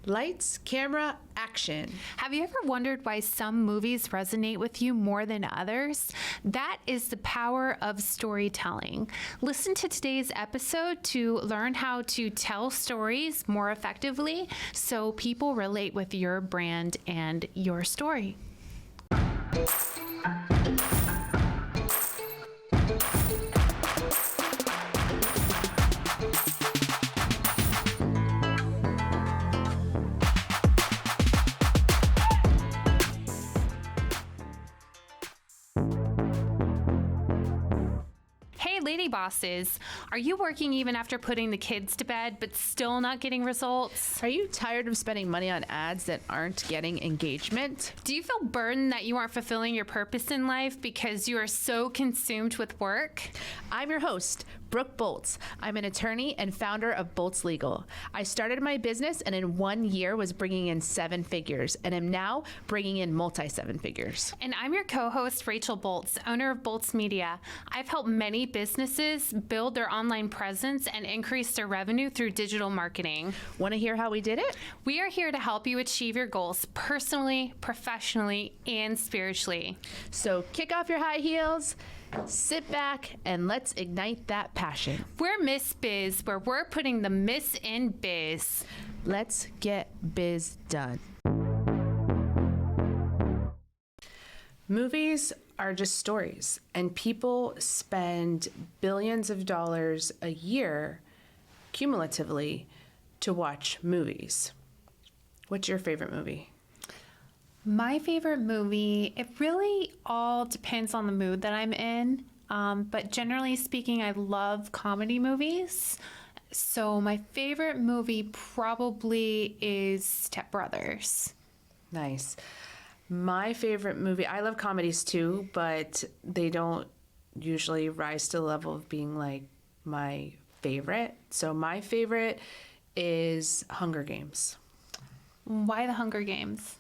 Lights, camera, action. Have you ever wondered why some movies resonate with you more than others? That is the power of storytelling. Listen to today's episode to learn how to tell stories more effectively so people relate with your brand and your story. Lady bosses, are you working even after putting the kids to bed but still not getting results? Are you tired of spending money on ads that aren't getting engagement? Do you feel burdened that you aren't fulfilling your purpose in life because you are so consumed with work? I'm your host, Brooke Boltz. I'm an attorney and founder of Boltz Legal. I started my business and in 1 year was bringing in 7 figures and am now bringing in multi-7 figures. And I'm your co-host, Rachel Boltz, owner of Boltz Media. I've helped many businesses build their online presence and increase their revenue through digital marketing. Want to hear how we did it? We are here to help you achieve your goals personally, professionally, and spiritually. So kick off your high heels, sit back, and let's ignite that passion. We're Miss Biz, where we're putting the Miss in biz. Let's get biz done. Movies are just stories, and people spend billions of dollars a year cumulatively to watch movies. What's your favorite movie? My favorite movie, it really all depends on the mood that I'm in. But generally speaking, I love comedy movies. So my favorite movie probably is Step Brothers. Nice. My favorite movie, I love comedies too, but they don't usually rise to the level of being like my favorite. So my favorite is Hunger Games. Why the Hunger Games?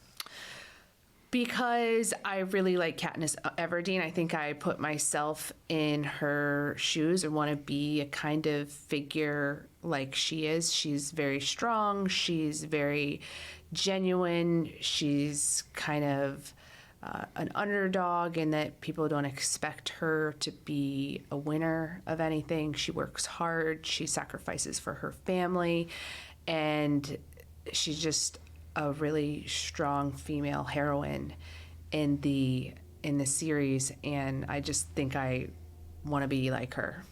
Because I really like Katniss Everdeen. I think I put myself in her shoes and want to be a kind of figure like she is. She's very strong. She's very genuine. She's kind of an underdog in that people don't expect her to be a winner of anything. She works hard. She sacrifices for her family. And she's just a really strong female heroine in the series, and I just think I want to be like her.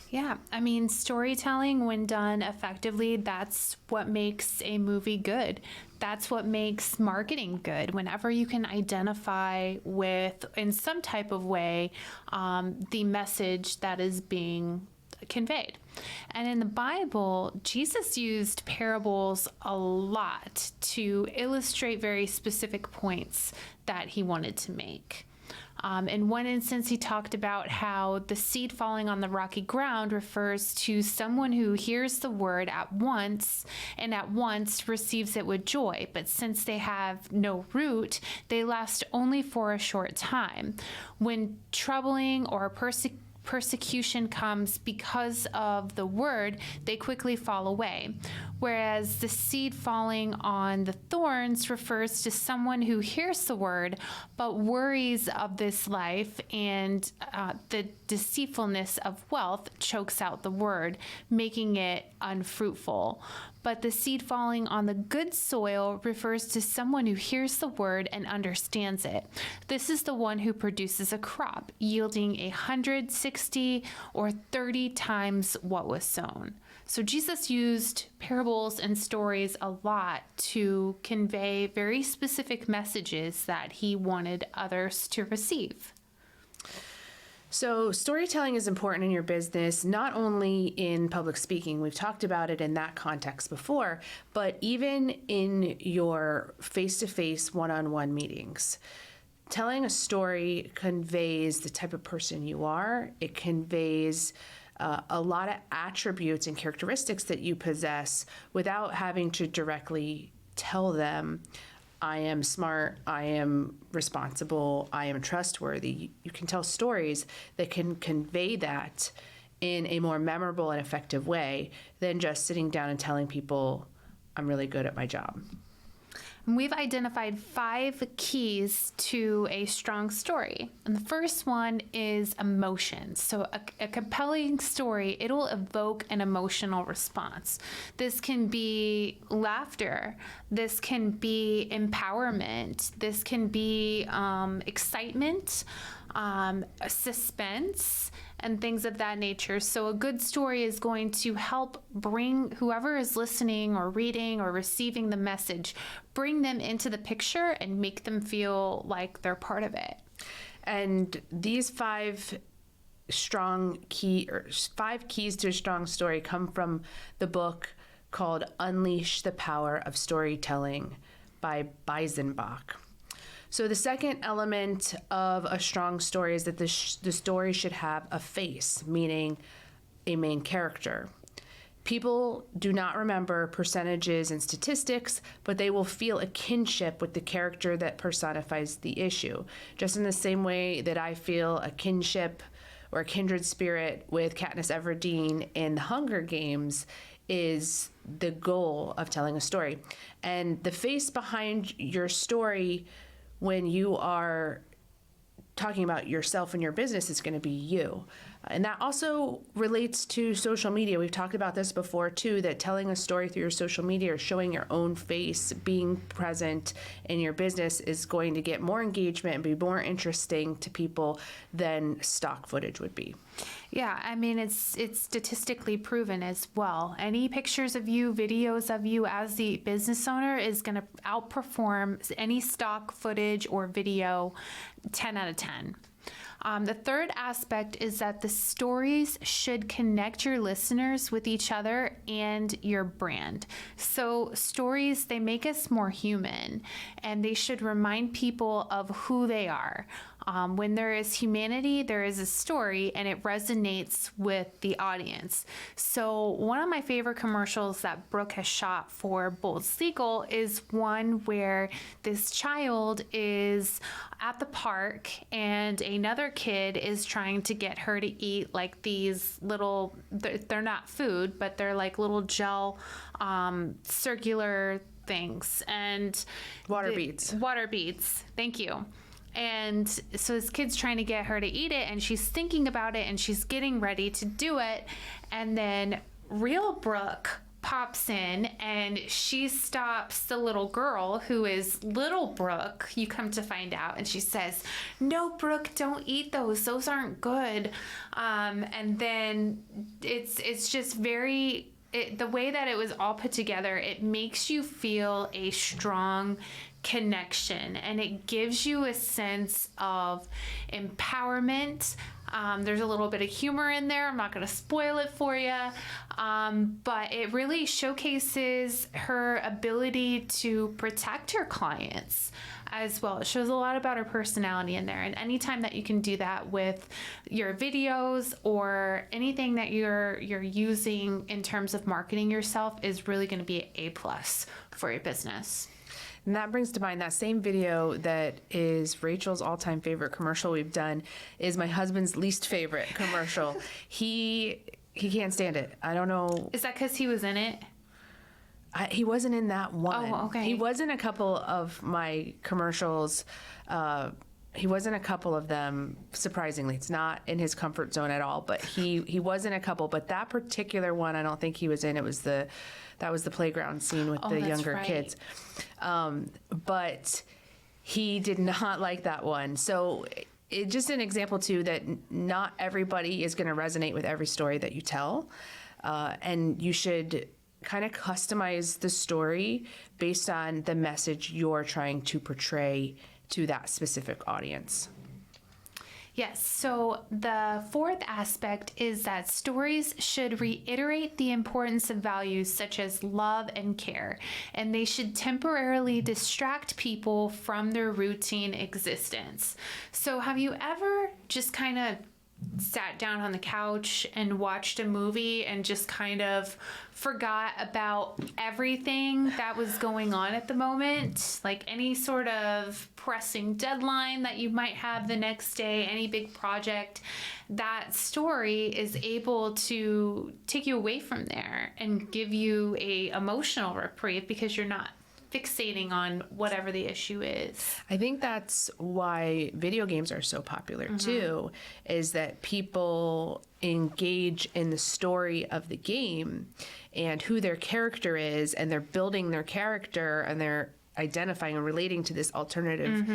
Yeah, I mean, storytelling, when done effectively, that's what makes a movie good. That's what makes marketing good. Whenever you can identify with, in some type of way, the message that is being conveyed. And in the Bible, Jesus used parables a lot to illustrate very specific points that he wanted to make. In one instance, he talked about how the seed falling on the rocky ground refers to someone who hears the word at once and at once receives it with joy. But since they have no root, they last only for a short time. When troubling or persecution comes because of the word, they quickly fall away. Whereas the seed falling on the thorns refers to someone who hears the word, but worries of this life and the deceitfulness of wealth chokes out the word, making it unfruitful. But the seed falling on the good soil refers to someone who hears the word and understands it. This is the one who produces a crop, yielding 160 or 30 times what was sown. So Jesus used parables and stories a lot to convey very specific messages that he wanted others to receive. So storytelling is important in your business, not only in public speaking, we've talked about it in that context before, but even in your face-to-face one-on-one meetings. Telling a story conveys the type of person you are. It conveys a lot of attributes and characteristics that you possess without having to directly tell them, I am smart, I am responsible, I am trustworthy. You can tell stories that can convey that in a more memorable and effective way than just sitting down and telling people I'm really good at my job. We've identified 5 keys to a strong story. And the first one is emotion. So a compelling story, it'll evoke an emotional response. This can be laughter. This can be empowerment. This can be excitement, suspense, and things of that nature. So a good story is going to help bring whoever is listening or reading or receiving the message, bring them into the picture and make them feel like they're part of it. And these 5 keys to a strong story come from the book called Unleash the Power of Storytelling by Beisenbach. So the second element of a strong story is that the story should have a face, meaning a main character. People do not remember percentages and statistics, but they will feel a kinship with the character that personifies the issue. Just in the same way that I feel a kinship or a kindred spirit with Katniss Everdeen in The Hunger Games is the goal of telling a story. And the face behind your story when you are talking about yourself and your business is going to be you. And that also relates to social media. We've talked about this before too, that telling a story through your social media or showing your own face, being present in your business is going to get more engagement and be more interesting to people than stock footage would be. Yeah, I mean, it's statistically proven as well. Any pictures of you, videos of you as the business owner is going to outperform any stock footage or video 10 out of 10. The third aspect is that the stories should connect your listeners with each other and your brand. So stories, they make us more human, and they should remind people of who they are. When there is humanity, there is a story, and it resonates with the audience. So one of my favorite commercials that Brooke has shot for Bolt's Legal is one where this child is at the park and another kid is trying to get her to eat like these little, they're not food, but they're like little gel circular things. And Water beads. Water beads. Thank you. And so this kid's trying to get her to eat it, and she's thinking about it, and she's getting ready to do it. And then real Brooke pops in, and she stops the little girl, who is little Brooke, you come to find out, and she says, "No, Brooke, don't eat those. Those aren't good." And then it's just very... the way that it was all put together, it makes you feel a strong connection, and it gives you a sense of empowerment. There's a little bit of humor in there. I'm not going to spoil it for you, but it really showcases her ability to protect her clients as well. It shows a lot about her personality in there, and anytime that you can do that with your videos or anything that you're using in terms of marketing yourself is really going to be an A+ for your business. And that brings to mind that same video that is Rachel's all-time favorite commercial we've done is my husband's least favorite commercial. He can't stand it. I don't know. Is that because he was in it? He wasn't in that one. Oh, okay. He was in a couple of my commercials. He was in a couple of them, surprisingly. It's not in his comfort zone at all, but he was in a couple. But that particular one, I don't think he was in. That was the playground scene with the younger kids. But he did not like that one. So it's just an example, too, that not everybody is going to resonate with every story that you tell. And you should kind of customize the story based on the message you're trying to portray to that specific audience. Yes, so the fourth aspect is that stories should reiterate the importance of values such as love and care, and they should temporarily distract people from their routine existence. So have you ever just kind of sat down on the couch and watched a movie and just kind of forgot about everything that was going on at the moment, like any sort of pressing deadline that you might have the next day, any big project, that story is able to take you away from there and give you a emotional reprieve because you're not fixating on whatever the issue is. I think that's why video games are so popular too, is that people engage in the story of the game and who their character is, and they're building their character and they're identifying and relating to this alternative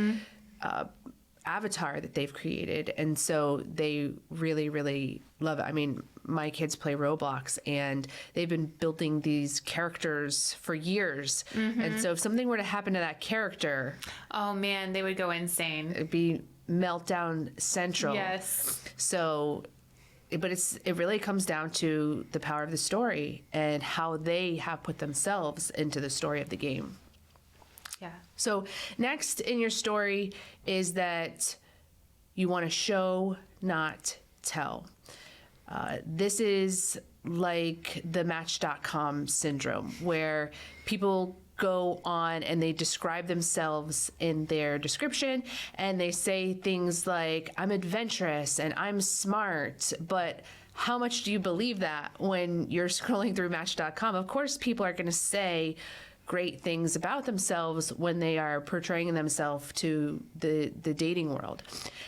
avatar that they've created. And so they really, really love it. I mean, my kids play Roblox and they've been building these characters for years. And so if something were to happen to that character, oh man, they would go insane. it'd be meltdown central. Yes. So, but it really comes down to the power of the story and how they have put themselves into the story of the game. Yeah. So next in your story is that you want to show, not tell. This is like the Match.com syndrome, where people go on and they describe themselves in their description and they say things like, I'm adventurous and I'm smart, but how much do you believe that when you're scrolling through Match.com? Of course, people are going to say great things about themselves when they are portraying themselves to the dating world.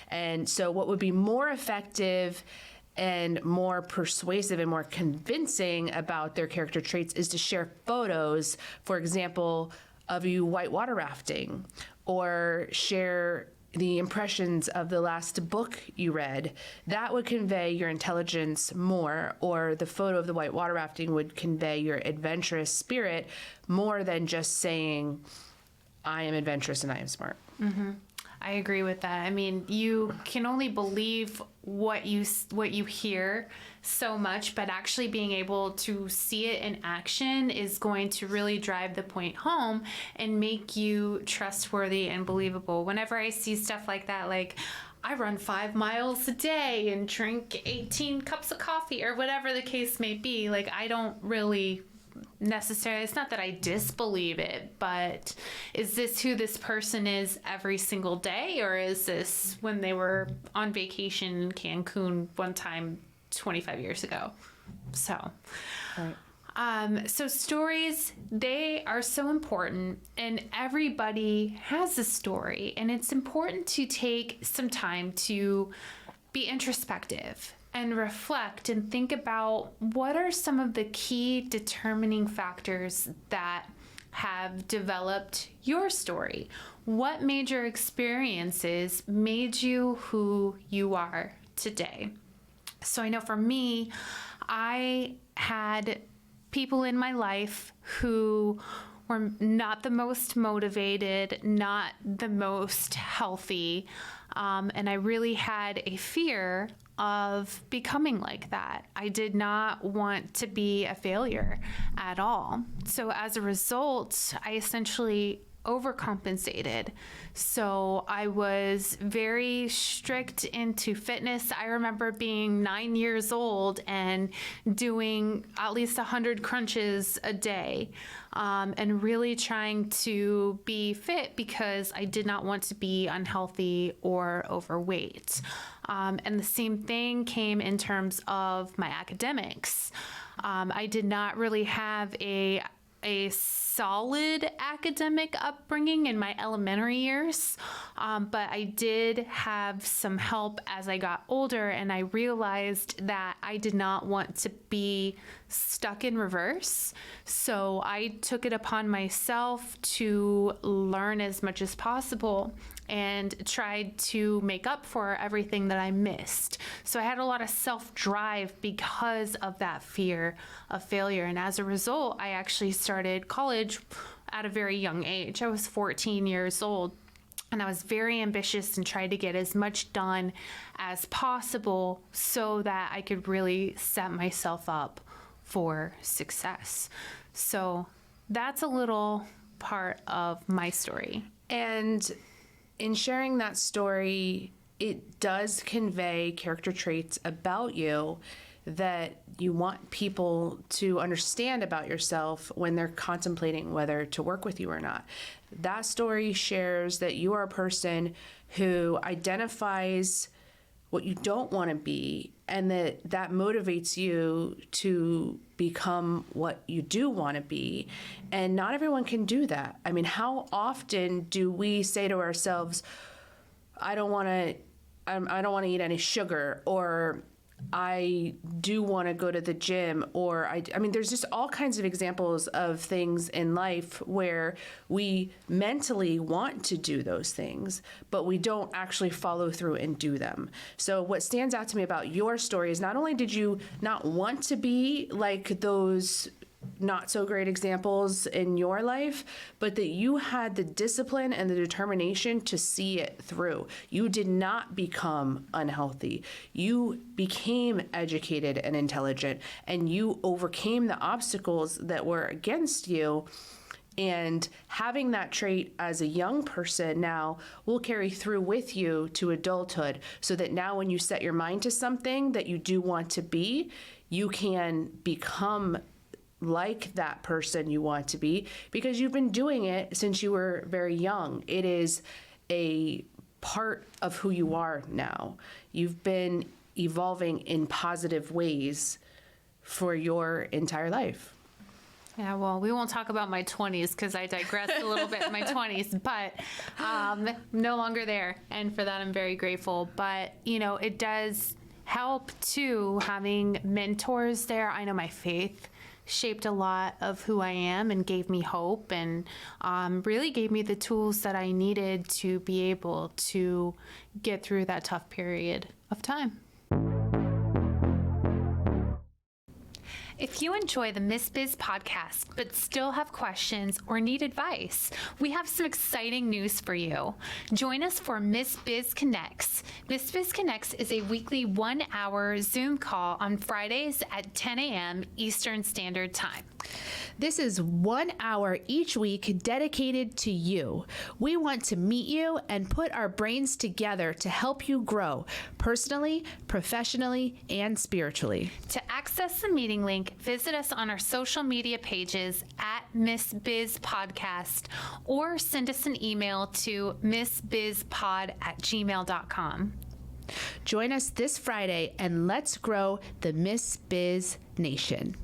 And so what would be more effective and more persuasive and more convincing about their character traits is to share photos, for example, of you whitewater rafting, or share the impressions of the last book you read. That would convey your intelligence more, or the photo of the whitewater rafting would convey your adventurous spirit more than just saying, I am adventurous and I am smart. I agree with that. I mean, you can only believe what you hear so much, but actually being able to see it in action is going to really drive the point home and make you trustworthy and believable. Whenever I see stuff like that, like I run 5 miles a day and drink 18 cups of coffee or whatever the case may be, like I don't really necessarily, it's not that I disbelieve it, but is this who this person is every single day, or is this when they were on vacation in Cancun one time 25 years ago? So so stories, they are so important, and everybody has a story, and it's important to take some time to be introspective and reflect and think about what are some of the key determining factors that have developed your story. What major experiences made you who you are today? So I know for me, I had people in my life who were not the most motivated, not the most healthy, and I really had a fear of becoming like that. I did not want to be a failure at all. So as a result, I essentially overcompensated. So I was very strict into fitness. I remember being 9 years old and doing at least 100 crunches a day, and really trying to be fit because I did not want to be unhealthy or overweight. And the same thing came in terms of my academics. I did not really have a solid academic upbringing in my elementary years, but I did have some help as I got older, and I realized that I did not want to be stuck in reverse. So I took it upon myself to learn as much as possible and tried to make up for everything that I missed. So I had a lot of self-drive because of that fear of failure. And as a result, I actually started college at a very young age. I was 14 years old, and I was very ambitious and tried to get as much done as possible so that I could really set myself up for success. So that's a little part of my story. And in sharing that story, it does convey character traits about you that you want people to understand about yourself when they're contemplating whether to work with you or not. That story shares that you are a person who identifies what you don't want to be, and that motivates you to become what you do want to be. And not everyone can do that. I mean, how often do we say to ourselves, I don't want to eat any sugar, or I do want to go to the gym, or I mean, there's just all kinds of examples of things in life where we mentally want to do those things, but we don't actually follow through and do them. So what stands out to me about your story is not only did you not want to be like those not so great examples in your life, but that you had the discipline and the determination to see it through. You did not become unhealthy. You became educated and intelligent, and you overcame the obstacles that were against you. And having that trait as a young person now will carry through with you to adulthood, so that now when you set your mind to something that you do want to be, you can become like that person you want to be, because you've been doing it since you were very young. It is a part of who you are now. You've been evolving in positive ways for your entire life. Yeah, well, we won't talk about my 20s because I digressed a little bit in my 20s, but no longer there. And for that, I'm very grateful. But, you know, it does help too, having mentors there. I know my faith shaped a lot of who I am and gave me hope, and really gave me the tools that I needed to be able to get through that tough period of time. If you enjoy the Miss Biz podcast, but still have questions or need advice, we have some exciting news for you. Join us for Miss Biz Connects. Miss Biz Connects is a weekly 1-hour Zoom call on Fridays at 10 a.m. Eastern Standard Time. This is 1 hour each week dedicated to you. We want to meet you and put our brains together to help you grow personally, professionally, and spiritually. To access the meeting link, visit us on our social media pages at Miss Biz Podcast, or send us an email to missbizpod@gmail.com. Join us this Friday and let's grow the Miss Biz Nation.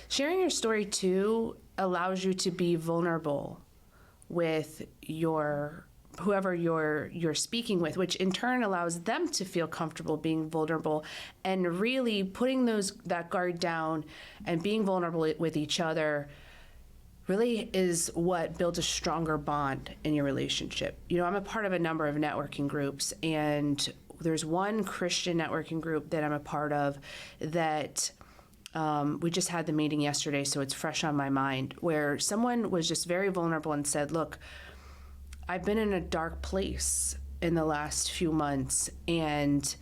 Sharing your story too allows you to be vulnerable with whoever you're speaking with, which in turn allows them to feel comfortable being vulnerable, and really putting that guard down and being vulnerable with each other really is what builds a stronger bond in your relationship. You know, I'm a part of a number of networking groups, and there's one Christian networking group that I'm a part of that we just had the meeting yesterday, so it's fresh on my mind, where someone was just very vulnerable and said, look, I've been in a dark place in the last few months, and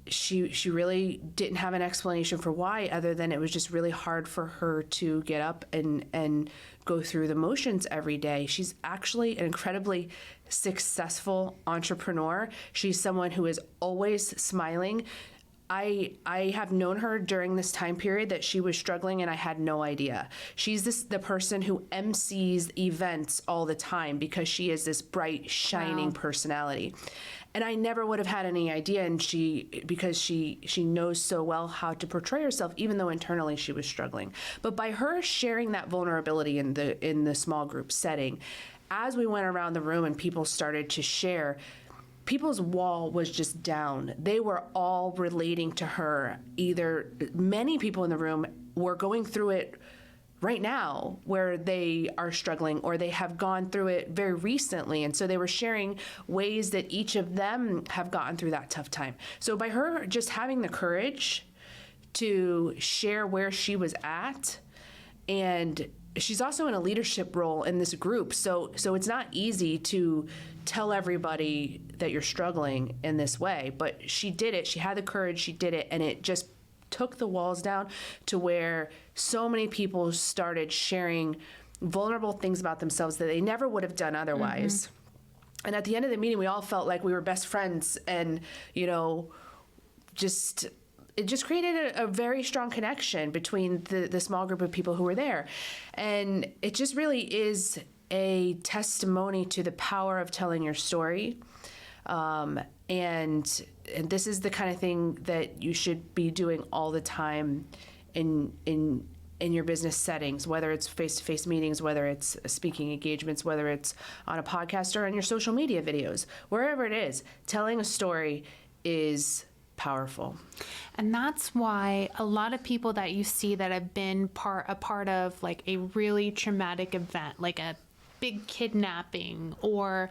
she really didn't have an explanation for why, other than it was just really hard for her to get up and go through the motions every day. She's actually an incredibly successful entrepreneur. She's someone who is always smiling. I have known her during this time period that she was struggling, and I had no idea. She's the person who MCs events all the time because she is this bright, shining personality. And I never would have had any idea, and because she knows so well how to portray herself, even though internally she was struggling. But by her sharing that vulnerability in the small group setting, as we went around the room and people started to share, people's wall was just down. They were all relating to her. Either many people in the room were going through it right now where they are struggling, or they have gone through it very recently. And so they were sharing ways that each of them have gotten through that tough time. So by her just having the courage to share where she was at, and she's also in a leadership role in this group. So it's not easy to tell everybody that you're struggling in this way, but she did it. She had the courage, she did it, and it just took the walls down to where so many people started sharing vulnerable things about themselves that they never would have done otherwise. And at the end of the meeting, we all felt like we were best friends, and, you know, it just created a very strong connection between the small group of people who were there. And it just really is a testimony to the power of telling your story. And this is the kind of thing that you should be doing all the time in your business settings, whether it's face-to-face meetings, whether it's speaking engagements, whether it's on a podcast or on your social media videos, wherever it is, telling a story is powerful. And that's why a lot of people that you see that have been a part of like a really traumatic event, like a big kidnapping or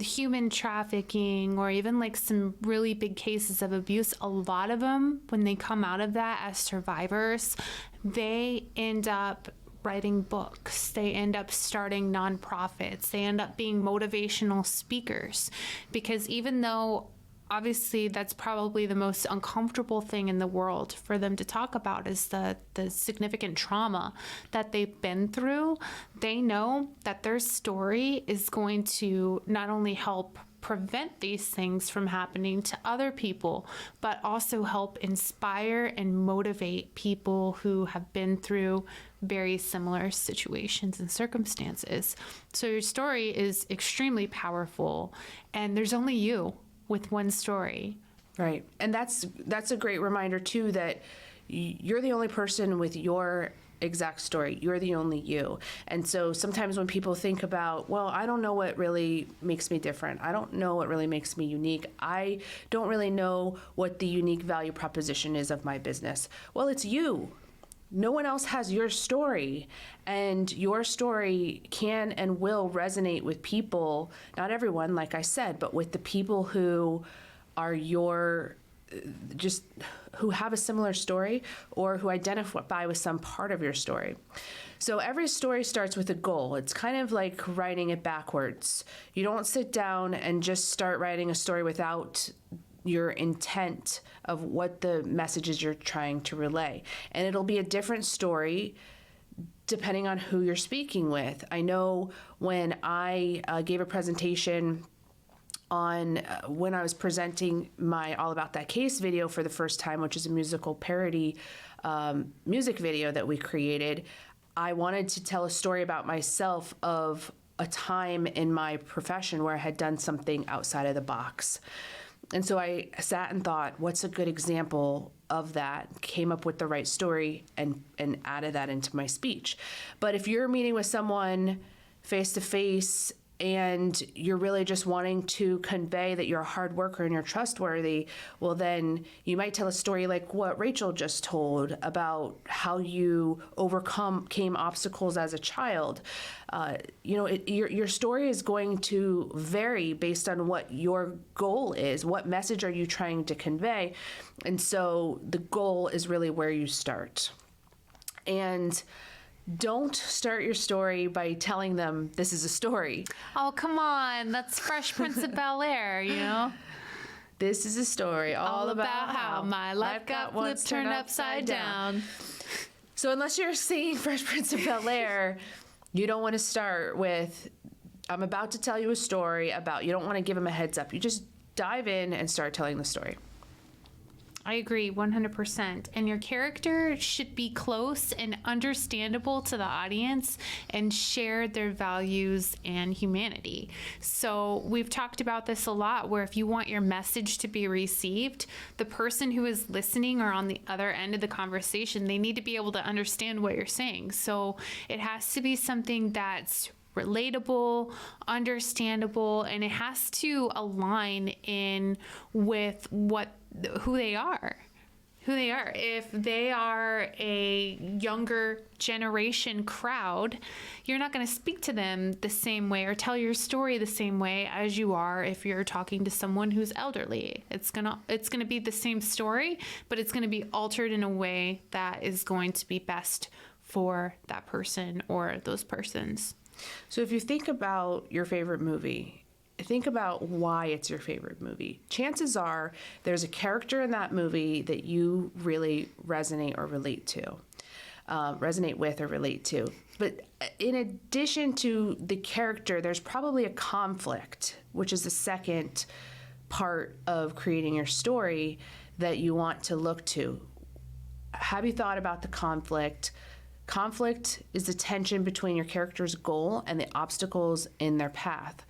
human trafficking, or even like some really big cases of abuse, a lot of them, when they come out of that as survivors, they end up writing books. They end up starting nonprofits. They end up being motivational speakers, because even though obviously that's probably the most uncomfortable thing in the world for them to talk about is the significant trauma that they've been through, they know that their story is going to not only help prevent these things from happening to other people, but also help inspire and motivate people who have been through very similar situations and circumstances. So your story is extremely powerful, and there's only you with one story. Right. And that's a great reminder too, that you're the only person with your exact story. You're the only you. And so sometimes when people think about, well, I don't know what really makes me different. I don't know what really makes me unique. I don't really know what the unique value proposition is of my business. Well, it's you. No one else has your story, and your story can and will resonate with people, not everyone, like I said, but with the people who are who have a similar story or who identify with some part of your story. So every story starts with a goal. It's kind of like writing it backwards. You don't sit down and just start writing a story without your intent of what the messages you're trying to relay. And it'll be a different story depending on who you're speaking with. I know when I gave a presentation on when I was presenting my All About That Case video for the first time, which is a musical parody music video that we created, I wanted to tell a story about myself of a time in my profession where I had done something outside of the box. And so I sat and thought, what's a good example of that? Came up with the right story and added that into my speech. But if you're meeting with someone face to face and you're really just wanting to convey that you're a hard worker and you're trustworthy, well, then you might tell a story like what Rachel just told about how you overcame obstacles as a child. Your story is going to vary based on what your goal is. What message are you trying to convey? And so the goal is really where you start. And don't start your story by telling them this is a story. Oh, come on. That's Fresh Prince of Bel-Air, you know? This is a story all about how my life got flipped, turned upside down. So unless you're singing Fresh Prince of Bel-Air, you don't want to start with, I'm about to tell you a story about, you don't want to give them a heads up. You just dive in and start telling the story. I agree 100%. And your character should be close and understandable to the audience and share their values and humanity. So we've talked about this a lot, where if you want your message to be received, the person who is listening or on the other end of the conversation, they need to be able to understand what you're saying. So it has to be something that's relatable, understandable, and it has to align in with who they are. If they are a younger generation crowd, you're not going to speak to them the same way or tell your story the same way as you are if you're talking to someone who's elderly. It's going to be the same story, but it's going to be altered in a way that is going to be best for that person or those persons. So if you think about your favorite movie, think about why it's your favorite movie. Chances are there's a character in that movie that you really resonate or relate to. resonate with or relate to. But in addition to the character, there's probably a conflict, which is the second part of creating your story that you want to look to. Have you thought about the conflict? Conflict is the tension between your character's goal and the obstacles in their path.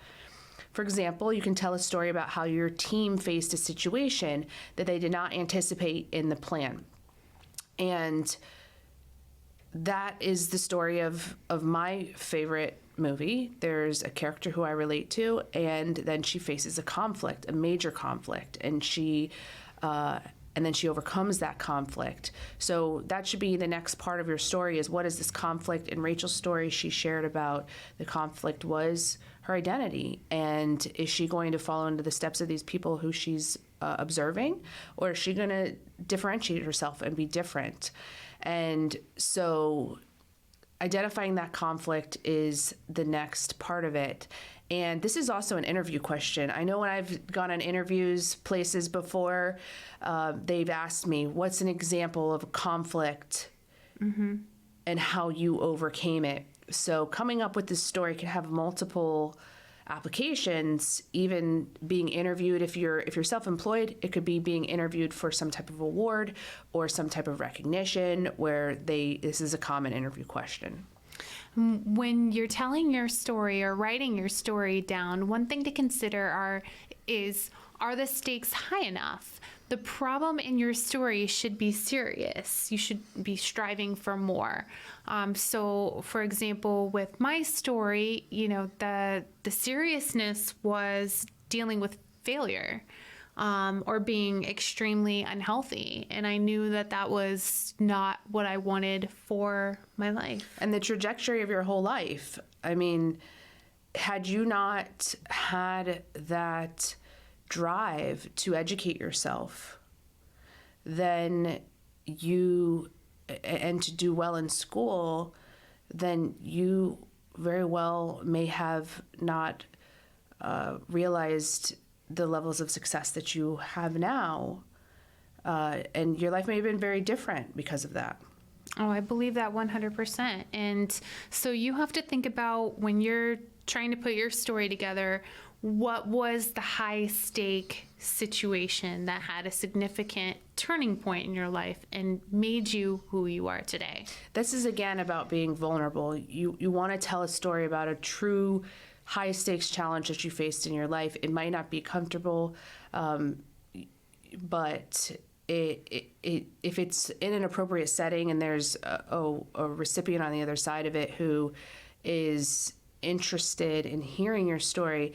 For example, you can tell a story about how your team faced a situation that they did not anticipate in the plan. And that is the story of my favorite movie. There's a character who I relate to, and then she faces a conflict, a major conflict, and then she overcomes that conflict. So that should be the next part of your story, is what is this conflict? In Rachel's story, she shared about the conflict was her identity, and is she going to follow into the steps of these people who she's observing, or is she going to differentiate herself and be different? And so identifying that conflict is the next part of it. And this is also an interview question. I know when I've gone on interviews places before, they've asked me, what's an example of a conflict and how you overcame it? So coming up with this story can have multiple applications. Even being interviewed, if you're self-employed, it could be being interviewed for some type of award or some type of recognition where this is a common interview question. When you're telling your story or writing your story down, one thing to consider are the stakes high enough? The problem in your story should be serious. You should be striving for more. So, for example, with my story, the seriousness was dealing with failure. Or being extremely unhealthy. And I knew that was not what I wanted for my life. And the trajectory of your whole life. I mean, had you not had that drive to educate yourself, then and to do well in school, then you very well may have not realized the levels of success that you have now, and your life may have been very different because of that. Oh, I believe that 100%. And so you have to think about, when you're trying to put your story together, what was the high stake situation that had a significant turning point in your life and made you who you are today? This is again about being vulnerable. You want to tell a story about a true high stakes challenge that you faced in your life. It might not be comfortable, but if it's in an appropriate setting and there's a recipient on the other side of it who is interested in hearing your story,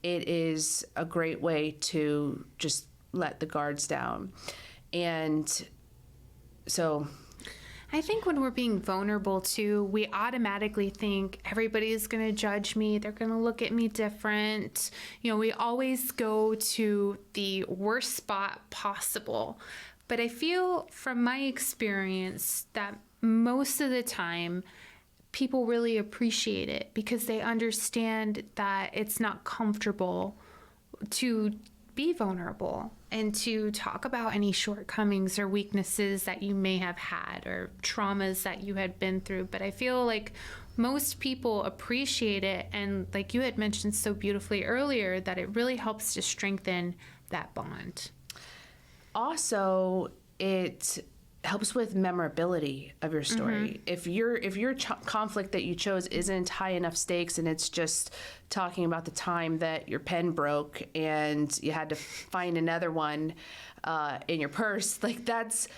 it is a great way to just let the guards down. And so I think when we're being vulnerable too, we automatically think everybody's going to judge me. They're going to look at me different. We always go to the worst spot possible. But I feel from my experience that most of the time people really appreciate it because they understand that it's not comfortable to be vulnerable and to talk about any shortcomings or weaknesses that you may have had or traumas that you had been through. But I feel like most people appreciate it. And like you had mentioned so beautifully earlier, that it really helps to strengthen that bond. Also, it helps with memorability of your story. If your conflict that you chose isn't high enough stakes and it's just talking about the time that your pen broke and you had to find another one in your purse, like that's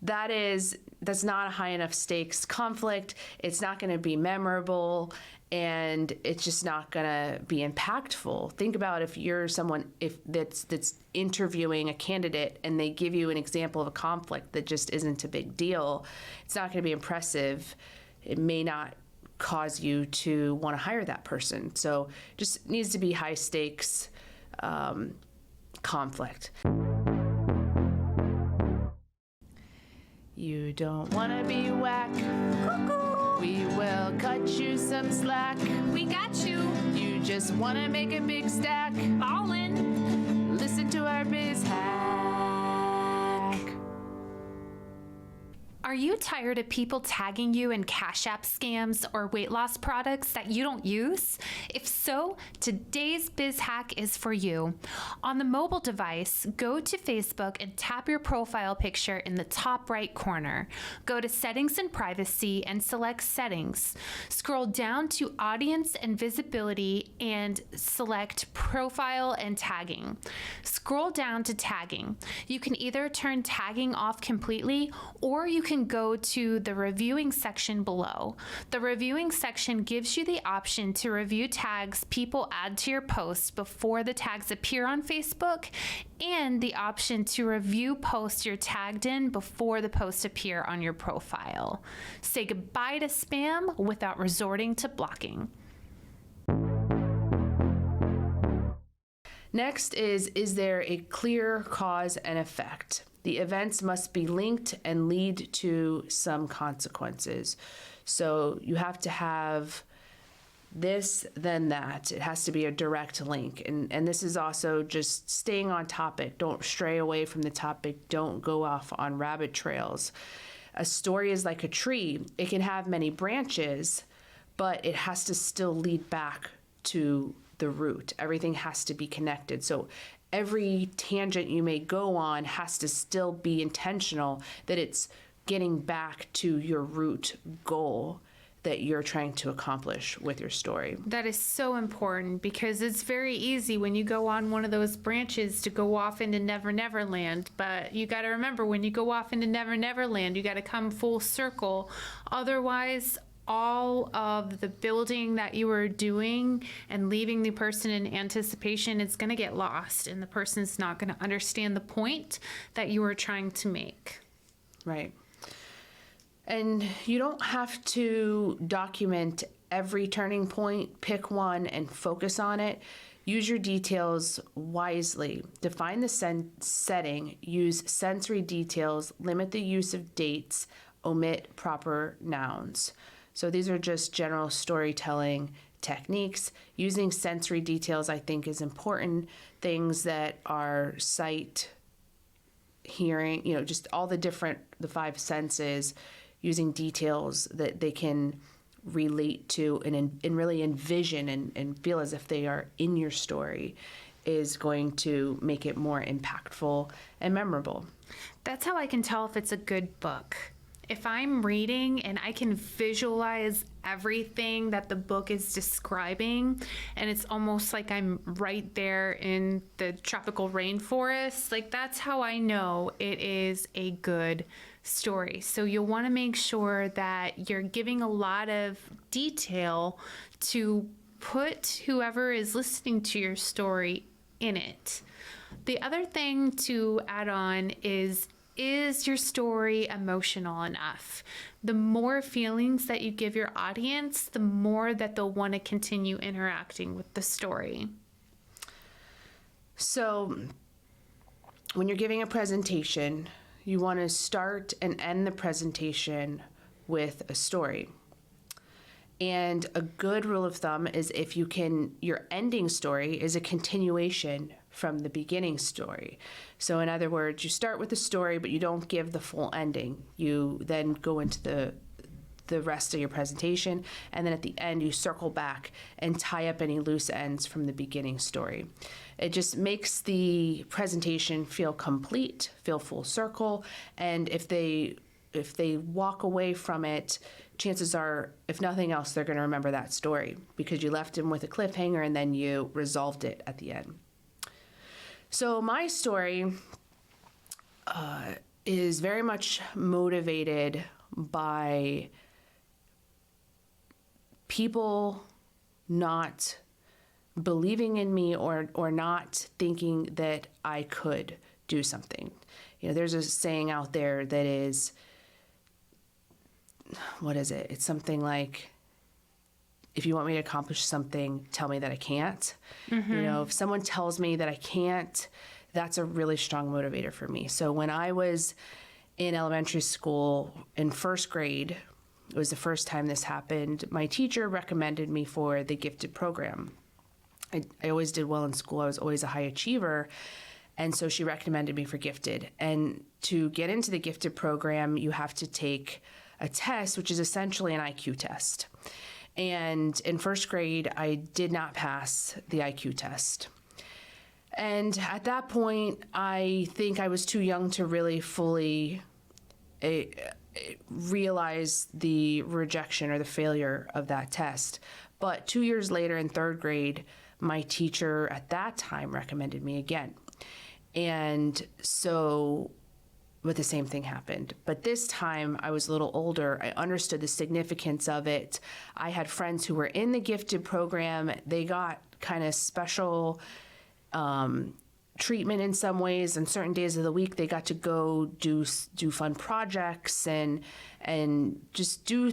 not a high enough stakes conflict. It's not going to be memorable, and it's just not going to be impactful. Think about if you're someone that's interviewing a candidate and they give you an example of a conflict that just isn't a big deal. It's not going to be impressive. It may not cause you to want to hire that person. So just needs to be high stakes conflict. You don't want to be whack. We will cut you some slack. We got you. You just want to make a big stack. Ballin'. Listen to our biz hack. Are you tired of people tagging you in Cash App scams or weight loss products that you don't use? If so, today's biz hack is for you. On the mobile device, go to Facebook and tap your profile picture in the top right corner. Go to Settings and Privacy and select Settings. Scroll down to Audience and Visibility and select Profile and Tagging. Scroll down to Tagging. You can either turn tagging off completely, or you can go to the reviewing section below. The reviewing section gives you the option to review tags people add to your posts before the tags appear on Facebook, and the option to review posts you're tagged in before the posts appear on your profile. Say goodbye to spam without resorting to blocking. Next is there a clear cause and effect? The events must be linked and lead to some consequences. So you have to have this, then that. It has to be a direct link. And this is also just staying on topic. Don't stray away from the topic. Don't go off on rabbit trails. A story is like a tree. It can have many branches, but it has to still lead back to the root. Everything has to be connected. So every tangent you may go on has to still be intentional, that it's getting back to your root goal that you're trying to accomplish with your story. That is so important, because it's very easy when you go on one of those branches to go off into Never Never Land. But you got to remember, when you go off into Never Never Land, you got to come full circle. Otherwise, all of the building that you were doing and leaving the person in anticipation is going to get lost, and the person's not going to understand the point that you were trying to make. Right. And you don't have to document every turning point. Pick one and focus on it. Use your details wisely. Define the setting. Use sensory details. Limit the use of dates. Omit proper nouns. So these are just general storytelling techniques. Using sensory details, I think, is important. Things that are sight, hearing, just all the 5 senses, using details that they can relate to and really envision and feel as if they are in your story is going to make it more impactful and memorable. That's how I can tell if it's a good book. If I'm reading and I can visualize everything that the book is describing, and it's almost like I'm right there in the tropical rainforest, like that's how I know it is a good story. So you'll want to make sure that you're giving a lot of detail to put whoever is listening to your story in it. The other thing to add on is your story emotional enough? The more feelings that you give your audience, the more that they'll want to continue interacting with the story. So when you're giving a presentation, you want to start and end the presentation with a story. And a good rule of thumb is your ending story is a continuation from the beginning story. So in other words, you start with the story, but you don't give the full ending. You then go into the rest of your presentation, and then at the end, you circle back and tie up any loose ends from the beginning story. It just makes the presentation feel complete, feel full circle, and if they walk away from it, chances are, if nothing else, they're going to remember that story because you left them with a cliffhanger and then you resolved it at the end. So my story is very much motivated by people not believing in me or not thinking that I could do something. There's a saying out there that is, what is it? It's something like, if you want me to accomplish something, tell me that I can't. Mm-hmm. If someone tells me that I can't, that's a really strong motivator for me. So when I was in elementary school in first grade, it was the first time this happened, my teacher recommended me for the gifted program. I always did well in school. I was always a high achiever. And so she recommended me for gifted. And to get into the gifted program, you have to take a test, which is essentially an IQ test. And in first grade, I did not pass the IQ test. And at that point, I think I was too young to really fully realize the rejection or the failure of that test. But 2 years later in third grade, my teacher at that time recommended me again. And so, but the same thing happened. But this time I was a little older. I understood the significance of it. I had friends who were in the gifted program. They got kind of special treatment in some ways. On certain days of the week, they got to go do fun projects and just do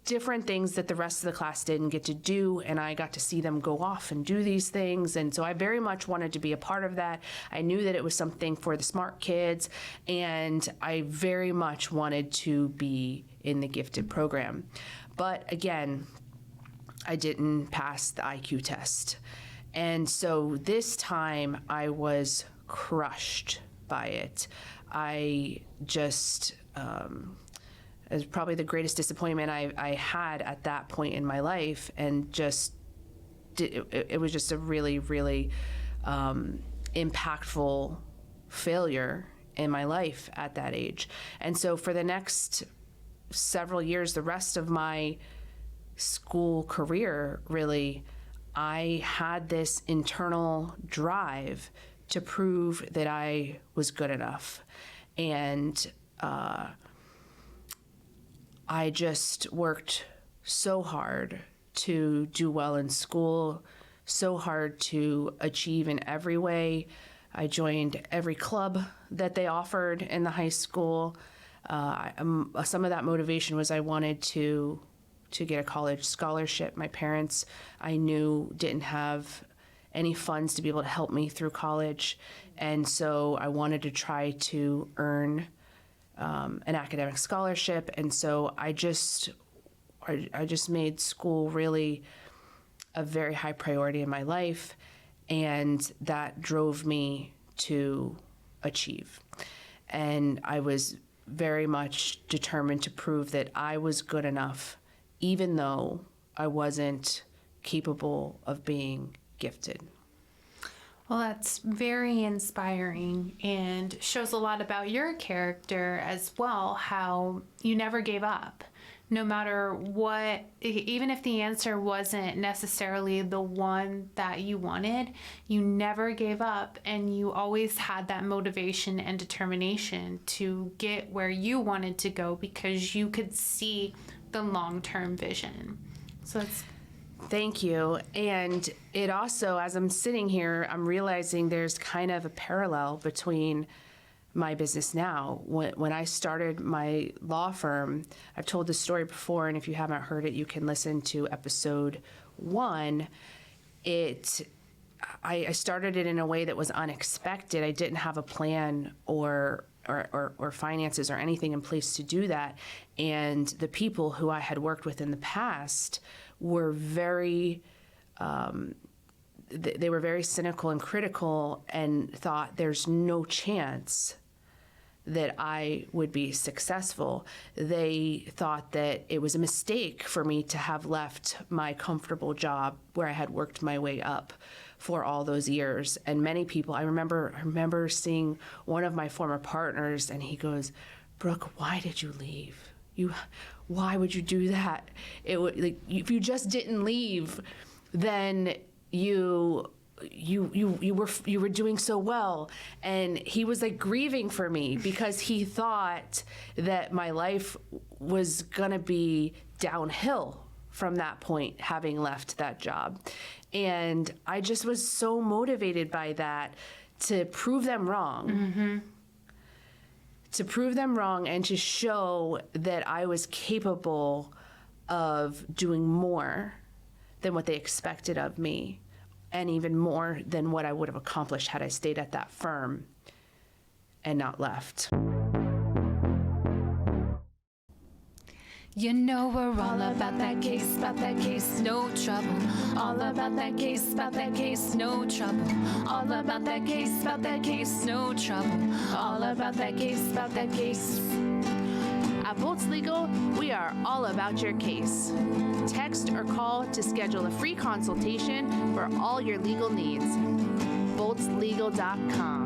different things that the rest of the class didn't get to do, and I got to see them go off and do these things. And so I very much wanted to be a part of that. I knew that it was something for the smart kids, and I very much wanted to be in the gifted program. But again, I didn't pass the IQ test. And so this time I was crushed by it. I just, it was probably the greatest disappointment I had at that point in my life, and just it was just a really, really impactful failure in my life at that age. And so for the next several years, the rest of my school career, really, I had this internal drive to prove that I was good enough. And I just worked so hard to do well in school, so hard to achieve in every way. I joined every club that they offered in the high school. Some of that motivation was I wanted to get a college scholarship. My parents, I knew, didn't have any funds to be able to help me through college. And so I wanted to try to earn an academic scholarship. And so I just made school really a very high priority in my life. And that drove me to achieve. And I was very much determined to prove that I was good enough, even though I wasn't capable of being gifted. Well, that's very inspiring and shows a lot about your character as well, how you never gave up. No matter what, even if the answer wasn't necessarily the one that you wanted, you never gave up, and you always had that motivation and determination to get where you wanted to go because you could see the long-term vision. So it's Thank you. And it also, as I'm sitting here, I'm realizing there's kind of a parallel between my business now. When I started my law firm, I've told this story before, and if you haven't heard it, you can listen to episode 1. I started it in a way that was unexpected. I didn't have a plan or finances or anything in place to do that. And the people who I had worked with in the past were very, they were very cynical and critical, and thought there's no chance that I would be successful. They thought that it was a mistake for me to have left my comfortable job where I had worked my way up for all those years. And many people, I remember seeing one of my former partners, and he goes, "Brooke, why did you leave? Why would you do that? If you just didn't leave, then you were doing so well." And he was like grieving for me because he thought that my life was gonna be downhill from that point, having left that job. And I just was so motivated by that to prove them wrong. Mm-hmm. To prove them wrong and to show that I was capable of doing more than what they expected of me, and even more than what I would have accomplished had I stayed at that firm and not left. You know we're all about that case, no trouble. All about that case, no trouble. All about that case, no trouble. All about that case. At Bolts Legal, we are all about your case. Text or call to schedule a free consultation for all your legal needs. boltslegal.com.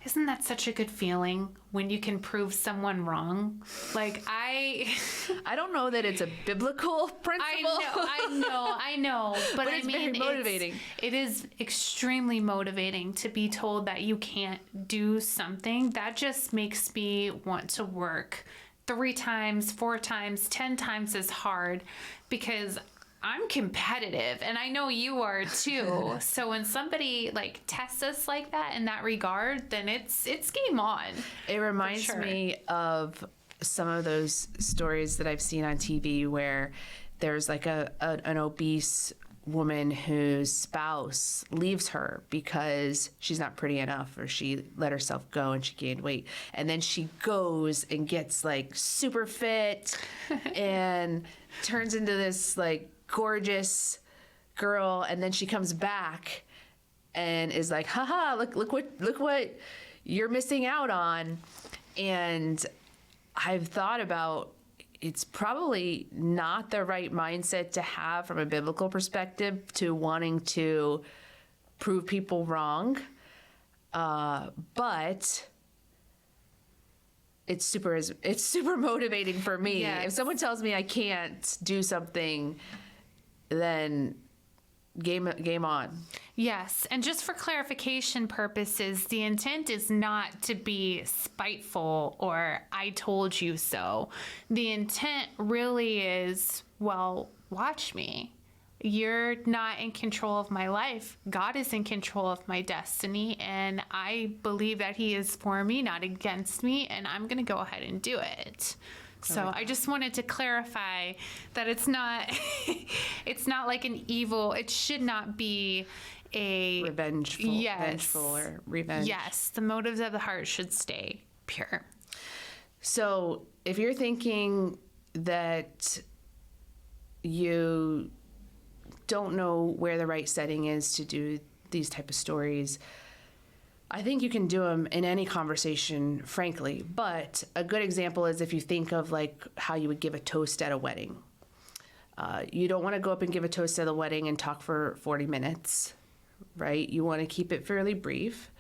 Isn't that such a good feeling when you can prove someone wrong? Like I don't know that it's a biblical principle. I know. But it's very motivating. It is extremely motivating to be told that you can't do something. That just makes me want to work 3 times, 4 times, 10 times as hard because I'm competitive and I know you are too. So when somebody like tests us like that in that regard, then it's game on. It reminds me of some of those stories that I've seen on TV where there's like an obese woman whose spouse leaves her because she's not pretty enough or she let herself go and she gained weight. And then she goes and gets like super fit and turns into this like gorgeous girl, and then she comes back and is like, haha, look what you're missing out on. And I've thought about, it's probably not the right mindset to have from a biblical perspective to wanting to prove people wrong, but it's super motivating for me. Yes. If someone tells me I can't do something, then game on. Yes, and just for clarification purposes, the intent is not to be spiteful or I told you so. The intent really is, well, watch me. You're not in control of my life. God is in control of my destiny, and I believe that He is for me, not against me, and I'm going to go ahead and do it. So I just wanted to clarify that it's not it's not like an evil. It should not be a vengeful or revenge. Yes, the motives of the heart should stay pure. So if you're thinking that you don't know where the right setting is to do these type of stories, I think you can do them in any conversation, frankly. But a good example is if you think of like how you would give a toast at a wedding. You don't want to go up and give a toast at a wedding and talk for 40 minutes, right? You want to keep it fairly brief.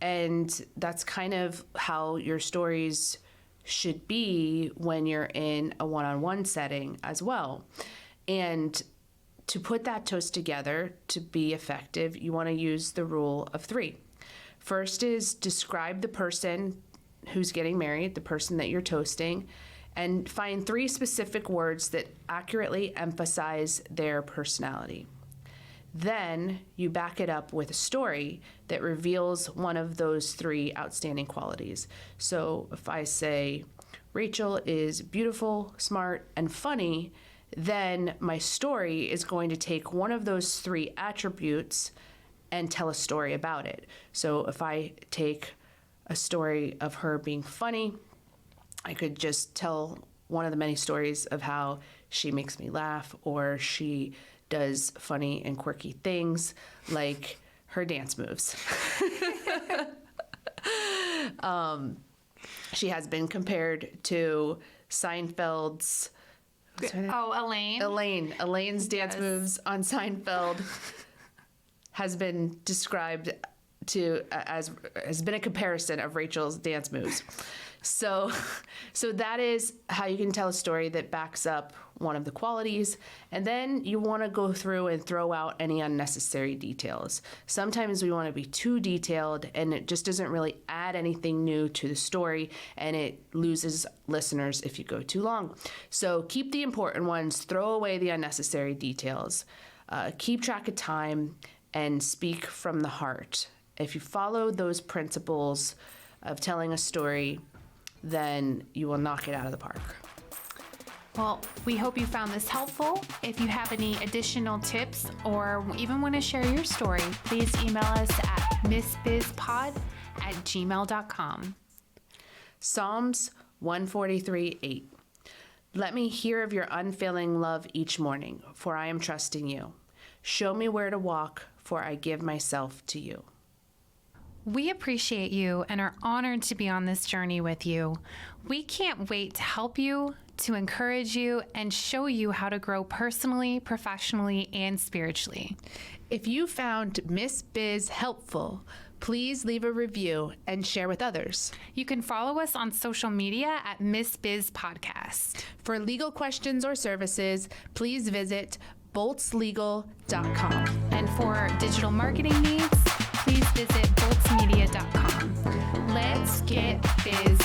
And that's kind of how your stories should be when you're in a one-on-one setting as well. And to put that toast together to be effective, you want to use the rule of 3. First is describe the person who's getting married, the person that you're toasting, and find 3 specific words that accurately emphasize their personality. Then you back it up with a story that reveals one of those 3 outstanding qualities. So if I say, Rachel is beautiful, smart, and funny, then my story is going to take one of those 3 attributes and tell a story about it. So if I take a story of her being funny, I could just tell one of the many stories of how she makes me laugh or she does funny and quirky things like her dance moves. She has been compared to Seinfeld's Elaine. Elaine's dance moves on Seinfeld has been described as has been a comparison of Rachel's dance moves. So that is how you can tell a story that backs up one of the qualities. And then you want to go through and throw out any unnecessary details. Sometimes we want to be too detailed and it just doesn't really add anything new to the story and it loses listeners if you go too long. So keep the important ones, throw away the unnecessary details, keep track of time, and speak from the heart. If you follow those principles of telling a story, then you will knock it out of the park. Well, we hope you found this helpful. If you have any additional tips or even want to share your story, please email us at missbizpod @gmail.com. Psalms 143:8. Let me hear of your unfailing love each morning, for I am trusting you. Show me where to walk, for I give myself to you. We appreciate you and are honored to be on this journey with you. We can't wait to help you, to encourage you, and show you how to grow personally, professionally, and spiritually. If you found Miss Biz helpful, please leave a review and share with others. You can follow us on social media at Miss Biz Podcast. For legal questions or services, please visit boltslegal.com. And for digital marketing needs, please visit boltsmedia.com. Let's get biz